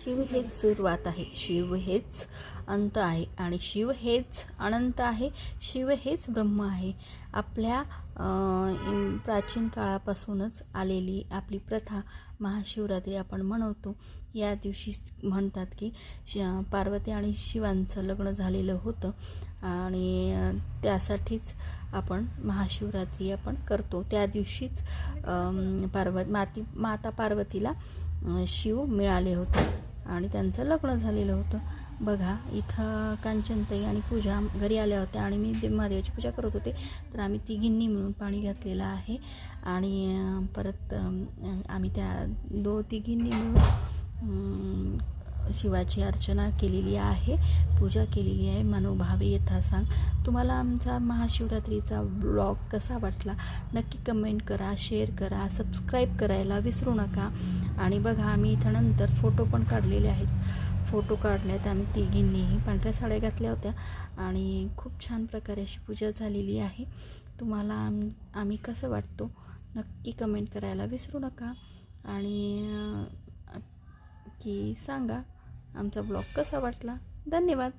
शिव हेच सुरुवात आहे, शिव हेच अंत आहे आणि शिव हेच अनंत आहे, शिव हेच ब्रह्म आहे. आपल्या प्राचीन काळापासूनच आलेली आपली प्रथा महाशिवरात्री आपण मनवतो. या दिवशी म्हणतात की पार्वती आणि शिवांचं लग्न झालेलं होतं आणि त्यासाठीच आपण महाशिवरात्री आपण करतो. त्या दिवशीच माता पार्वतीला शिव मिळाले होते आणि त्यांचं लग्न झालेलं होतं. बघा इथं कांचनताई आणि पूजा घरी आल्या होत्या आणि मी महादेवाची पूजा करत होते, तर आम्ही तिघींनी मिळून पाणी घातलेलं आहे आणि परत आम्ही त्या तिघींनी मिळून शिवाची अर्चना केलेली आहे, पूजा केलेली आहे. मनोभावे यथा सांग. तुम्हाला आमचा महाशिवरात्रीचा ब्लॉग कसा वाटला नक्की कमेंट करा, शेअर करा, सबस्क्राईब करायला विसरू नका. आणि बघा आम्ही इथं नंतर फोटो पण काढलेले आहेत, फोटो काढल्यात आम्ही तिघींनीही. पांढऱ्या साड्या घातल्या होत्या आणि खूप छान प्रकारे अशी पूजा झालेली आहे. तुम्हाला आम्ही कसं वाटतो नक्की कमेंट करायला विसरू नका आणि की सांगा आमचा ब्लॉग कसा वाटला. धन्यवाद.